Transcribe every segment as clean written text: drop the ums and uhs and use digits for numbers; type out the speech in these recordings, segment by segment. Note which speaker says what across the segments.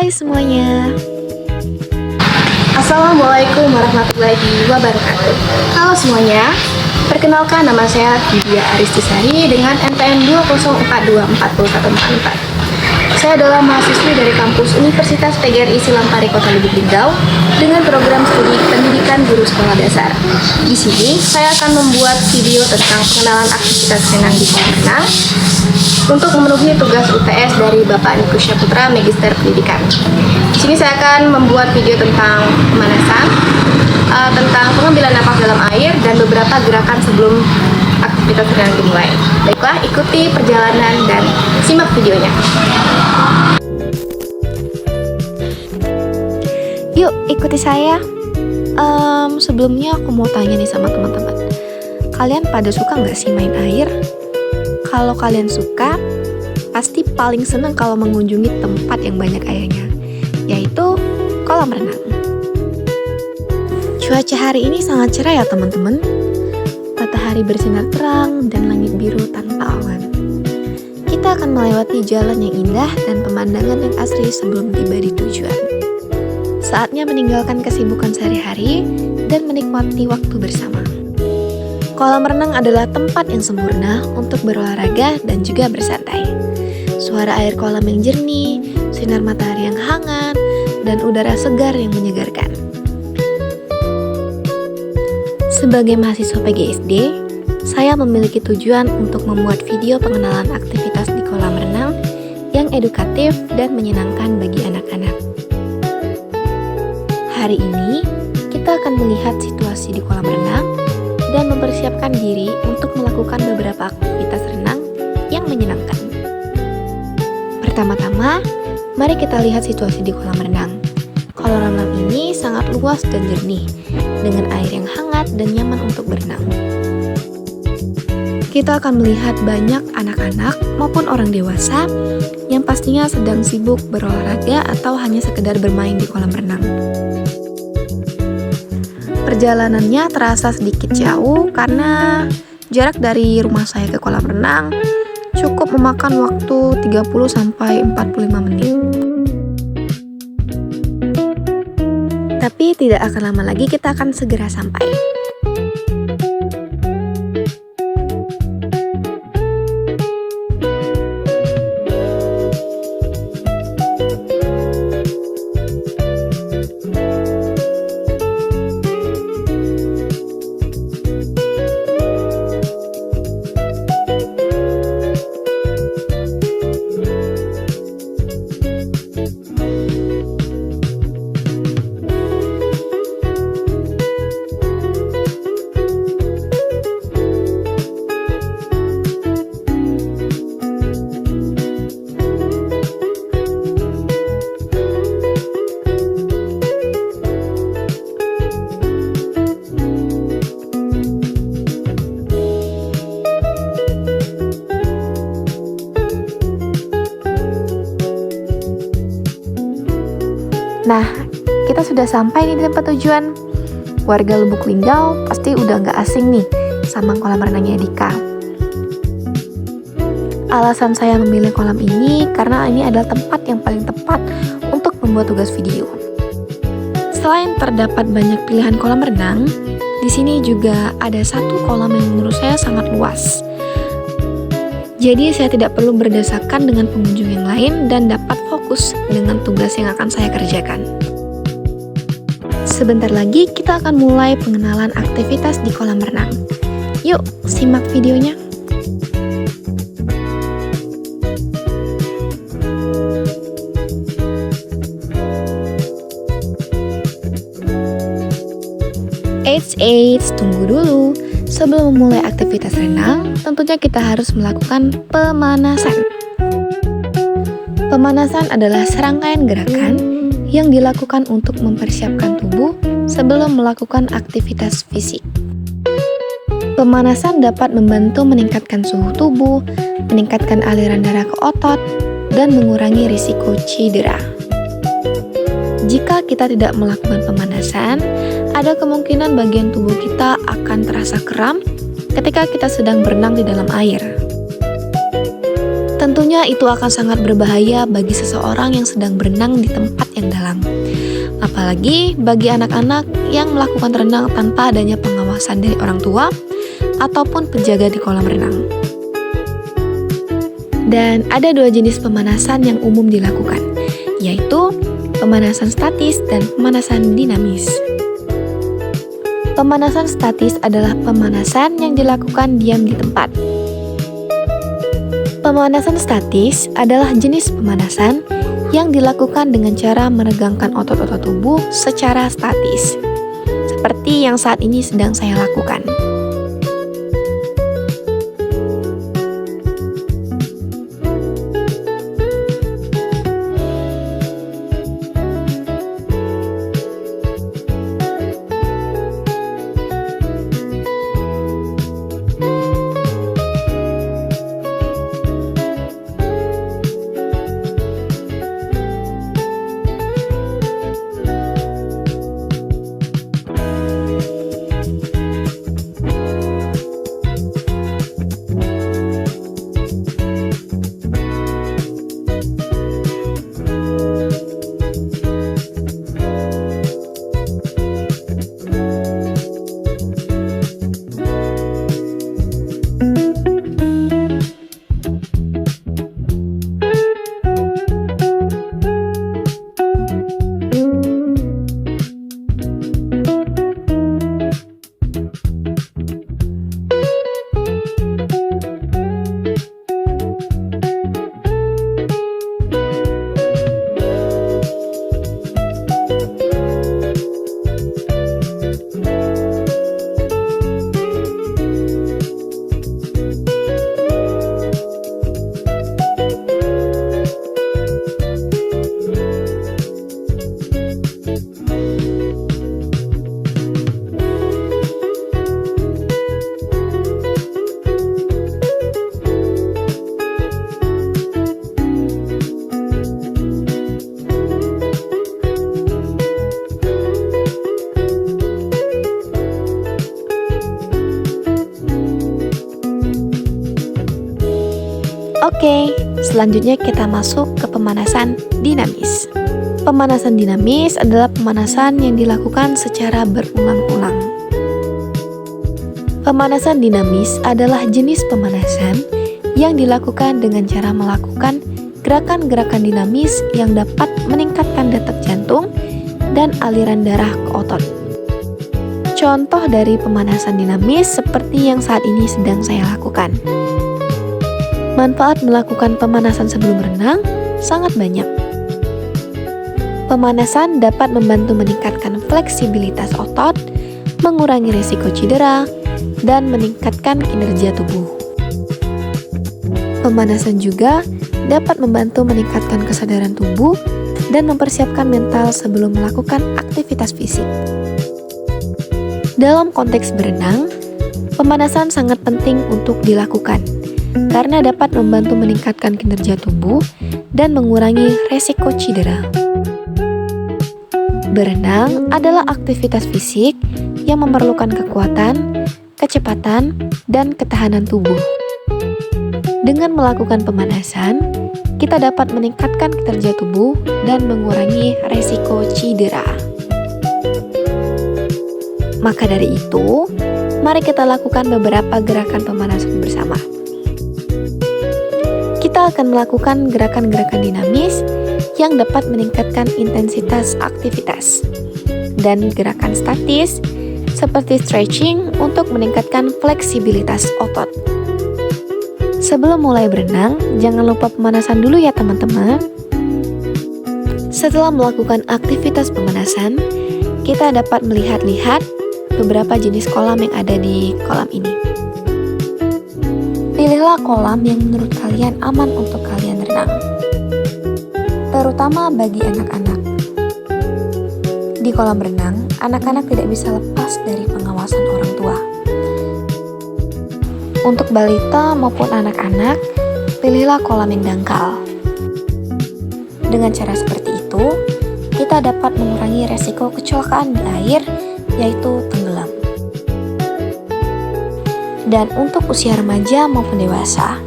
Speaker 1: Hai semuanya.
Speaker 2: Assalamualaikum warahmatullahi wabarakatuh. Halo semuanya, perkenalkan nama saya Vidya Aristisari dengan NPM 204244144. Saya adalah mahasiswi dari kampus Universitas PGRI Silampari Kota Lubuk Linggau dengan program studi pendidikan guru sekolah dasar. Di sini saya akan membuat video tentang pengenalan aktivitas renang di kolam renang untuk memenuhi tugas UTS dari Bapak Nikusya Putra, Magister Pendidikan. Di sini saya akan membuat video tentang pemanasan, tentang pengambilan napas dalam air, dan beberapa gerakan sebelum aktivitas renang dimulai. Baiklah, ikuti perjalanan dan simak videonya.
Speaker 1: Yuk ikuti saya. Sebelumnya aku mau tanya nih sama teman-teman. Kalian pada suka nggak sih main air? Kalau kalian suka, pasti paling seneng kalau mengunjungi tempat yang banyak airnya, yaitu kolam renang. Cuaca hari ini sangat cerah ya teman-teman. Matahari bersinar terang dan langit biru tanpa awan. Kita akan melewati jalan yang indah dan pemandangan yang asri sebelum tiba di tujuan. Saatnya meninggalkan kesibukan sehari-hari dan menikmati waktu bersama. Kolam renang adalah tempat yang sempurna untuk berolahraga dan juga bersantai. Suara air kolam yang jernih, sinar matahari yang hangat, dan udara segar yang menyegarkan. Sebagai mahasiswa PGSD, saya memiliki tujuan untuk membuat video pengenalan aktivitas di kolam renang yang edukatif dan menyenangkan bagi anak-anak. Hari ini, kita akan melihat situasi di kolam renang dan mempersiapkan diri untuk melakukan beberapa aktivitas renang yang menyenangkan. Pertama-tama, mari kita lihat situasi di kolam renang. Kolam renang ini sangat luas dan jernih, dengan air yang hangat dan nyaman untuk berenang. Kita akan melihat banyak anak-anak maupun orang dewasa yang pastinya sedang sibuk berolahraga atau hanya sekedar bermain di kolam renang. Perjalanannya terasa sedikit jauh karena jarak dari rumah saya ke kolam renang cukup memakan waktu 30-45 menit. Tapi tidak akan lama lagi, kita akan segera sampai. Nah, kita sudah sampai nih di tempat tujuan. Warga Lubuk Linggau pasti udah nggak asing nih sama kolam renangnya Dika. Alasan saya memilih kolam ini karena ini adalah tempat yang paling tepat untuk membuat tugas video. Selain terdapat banyak pilihan kolam renang, di sini juga ada satu kolam yang menurut saya sangat luas. Jadi saya tidak perlu berdesakan dengan pengunjung yang lain dan dapat fokus dengan tugas yang akan saya kerjakan. Sebentar lagi kita akan mulai pengenalan aktivitas di kolam renang. Yuk, simak videonya. Eits, tunggu dulu. Sebelum memulai aktivitas renang, tentunya kita harus melakukan pemanasan. Pemanasan adalah serangkaian gerakan yang dilakukan untuk mempersiapkan tubuh sebelum melakukan aktivitas fisik. Pemanasan dapat membantu meningkatkan suhu tubuh, meningkatkan aliran darah ke otot, dan mengurangi risiko cedera. Jika kita tidak melakukan pemanasan, ada kemungkinan bagian tubuh kita akan terasa kram ketika kita sedang berenang di dalam air. Tentunya itu akan sangat berbahaya bagi seseorang yang sedang berenang di tempat yang dalam. Apalagi bagi anak-anak yang melakukan renang tanpa adanya pengawasan dari orang tua ataupun penjaga di kolam renang. Dan ada 2 jenis pemanasan yang umum dilakukan, yaitu pemanasan statis dan pemanasan dinamis. Pemanasan statis adalah pemanasan yang dilakukan diam di tempat. Pemanasan statis adalah jenis pemanasan yang dilakukan dengan cara meregangkan otot-otot tubuh secara statis, seperti yang saat ini sedang saya lakukan. Oke, selanjutnya kita masuk ke pemanasan dinamis. Pemanasan dinamis adalah pemanasan yang dilakukan secara berulang-ulang. Pemanasan dinamis adalah jenis pemanasan yang dilakukan dengan cara melakukan gerakan-gerakan dinamis yang dapat meningkatkan detak jantung dan aliran darah ke otot. Contoh dari pemanasan dinamis seperti yang saat ini sedang saya lakukan. Manfaat melakukan pemanasan sebelum renang sangat banyak. Pemanasan dapat membantu meningkatkan fleksibilitas otot, mengurangi risiko cedera, dan meningkatkan kinerja tubuh. Pemanasan juga dapat membantu meningkatkan kesadaran tubuh dan mempersiapkan mental sebelum melakukan aktivitas fisik. Dalam konteks berenang, pemanasan sangat penting untuk dilakukan karena dapat membantu meningkatkan kinerja tubuh dan mengurangi resiko cedera. Berenang adalah aktivitas fisik yang memerlukan kekuatan, kecepatan, dan ketahanan tubuh. Dengan melakukan pemanasan, kita dapat meningkatkan kinerja tubuh dan mengurangi resiko cedera. Maka dari itu, mari kita lakukan beberapa gerakan pemanasan bersama. Kita akan melakukan gerakan-gerakan dinamis yang dapat meningkatkan intensitas aktivitas, dan gerakan statis seperti stretching untuk meningkatkan fleksibilitas otot. Sebelum mulai berenang, jangan lupa pemanasan dulu ya teman-teman. Setelah melakukan aktivitas pemanasan, kita dapat melihat-lihat beberapa jenis kolam yang ada di kolam ini. Pilihlah kolam yang menurut kalian aman untuk kalian renang, terutama bagi anak-anak. Di kolam renang, anak-anak tidak bisa lepas dari pengawasan orang tua. Untuk balita maupun anak-anak, pilihlah kolam yang dangkal. Dengan cara seperti itu, kita dapat mengurangi resiko kecelakaan di air, yaitu tenggelam. Dan untuk usia remaja maupun dewasa,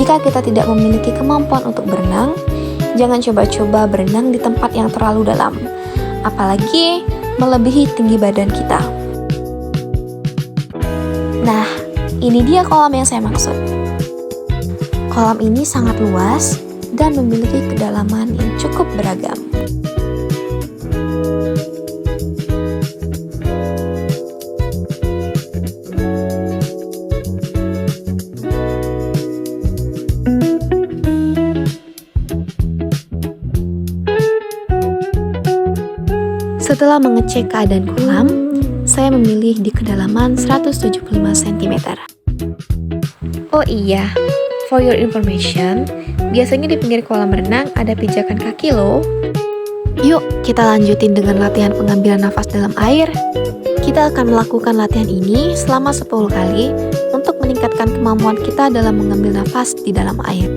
Speaker 1: Jika kita tidak memiliki kemampuan untuk berenang, jangan coba-coba berenang di tempat yang terlalu dalam, apalagi melebihi tinggi badan kita. Nah, ini dia kolam yang saya maksud. Kolam ini sangat luas dan memiliki kedalaman yang cukup beragam. Setelah mengecek keadaan kolam, saya memilih di kedalaman 175 cm. Oh iya, for your information, biasanya di pinggir kolam renang ada pijakan kaki loh. Yuk, kita lanjutin dengan latihan pengambilan nafas dalam air. Kita akan melakukan latihan ini selama 10 kali untuk meningkatkan kemampuan kita dalam mengambil nafas di dalam air.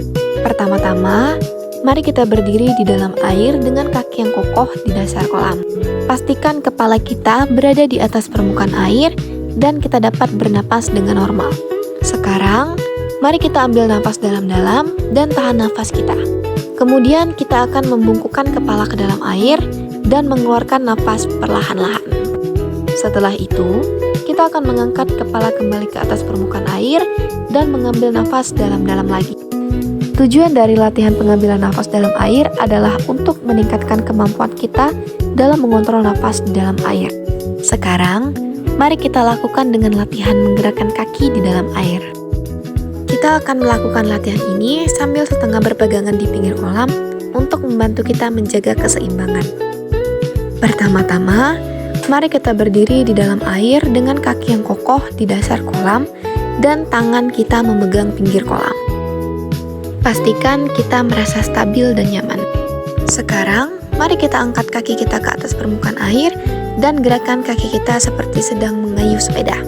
Speaker 1: Pertama-tama, mari kita berdiri di dalam air dengan kaki yang kokoh di dasar kolam. Pastikan kepala kita berada di atas permukaan air dan kita dapat bernapas dengan normal. Sekarang, mari kita ambil nafas dalam-dalam dan tahan nafas kita. Kemudian kita akan membungkukkan kepala ke dalam air dan mengeluarkan nafas perlahan-lahan. Setelah itu, kita akan mengangkat kepala kembali ke atas permukaan air dan mengambil nafas dalam-dalam lagi. Tujuan dari latihan pengambilan nafas dalam air adalah untuk meningkatkan kemampuan kita dalam mengontrol nafas di dalam air. Sekarang, mari kita lakukan dengan latihan menggerakkan kaki di dalam air. Kita akan melakukan latihan ini sambil setengah berpegangan di pinggir kolam untuk membantu kita menjaga keseimbangan. Pertama-tama, mari kita berdiri di dalam air dengan kaki yang kokoh di dasar kolam dan tangan kita memegang pinggir kolam. Pastikan kita merasa stabil dan nyaman. Sekarang, mari kita angkat kaki kita ke atas permukaan air dan gerakan kaki kita seperti sedang mengayuh sepeda.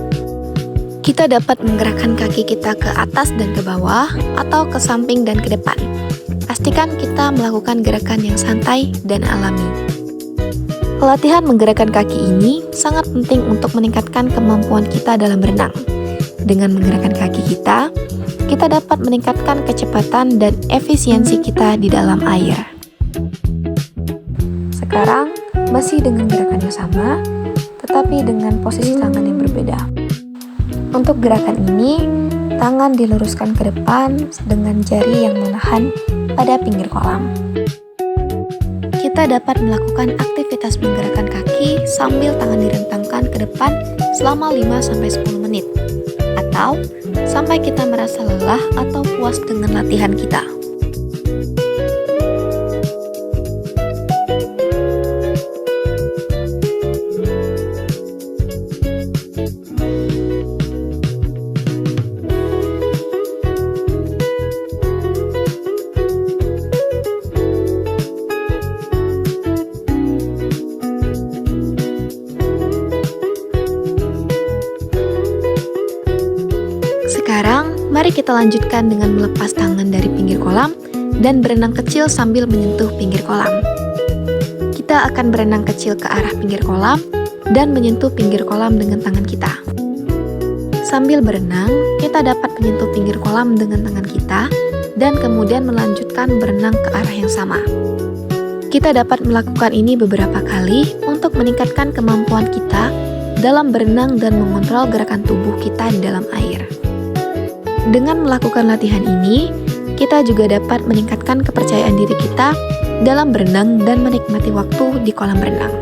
Speaker 1: Kita dapat menggerakkan kaki kita ke atas dan ke bawah atau ke samping dan ke depan. Pastikan kita melakukan gerakan yang santai dan alami. Latihan menggerakkan kaki ini sangat penting untuk meningkatkan kemampuan kita dalam berenang. Dengan menggerakkan kaki kita dapat meningkatkan kecepatan dan efisiensi kita di dalam air. Sekarang, masih dengan gerakan yang sama, tetapi dengan posisi tangan yang berbeda. Untuk gerakan ini, tangan diluruskan ke depan dengan jari yang menahan pada pinggir kolam. Kita dapat melakukan aktivitas menggerakkan kaki sambil tangan direntangkan ke depan selama 5-10 menit, atau sampai kita merasa lelah atau puas dengan latihan kita. Sekarang, mari kita lanjutkan dengan melepas tangan dari pinggir kolam dan berenang kecil sambil menyentuh pinggir kolam. Kita akan berenang kecil ke arah pinggir kolam dan menyentuh pinggir kolam dengan tangan kita. Sambil berenang, kita dapat menyentuh pinggir kolam dengan tangan kita dan kemudian melanjutkan berenang ke arah yang sama. Kita dapat melakukan ini beberapa kali untuk meningkatkan kemampuan kita dalam berenang dan mengontrol gerakan tubuh kita di dalam air. Dengan melakukan latihan ini, kita juga dapat meningkatkan kepercayaan diri kita dalam berenang dan menikmati waktu di kolam renang.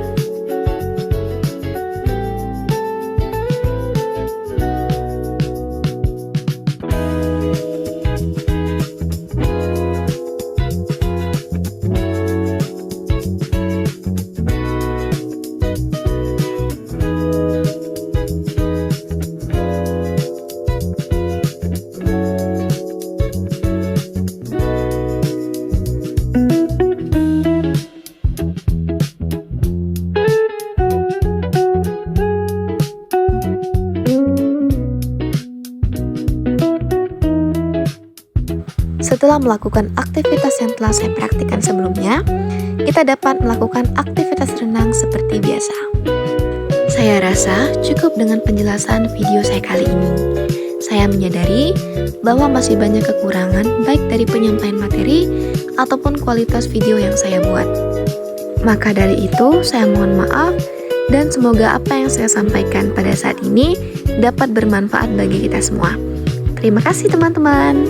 Speaker 1: Setelah melakukan aktivitas yang telah saya praktikkan sebelumnya, kita dapat melakukan aktivitas renang seperti biasa. Saya rasa cukup dengan penjelasan video saya kali ini. Saya menyadari bahwa masih banyak kekurangan baik dari penyampaian materi ataupun kualitas video yang saya buat. Maka dari itu, saya mohon maaf dan semoga apa yang saya sampaikan pada saat ini dapat bermanfaat bagi kita semua. Terima kasih teman-teman.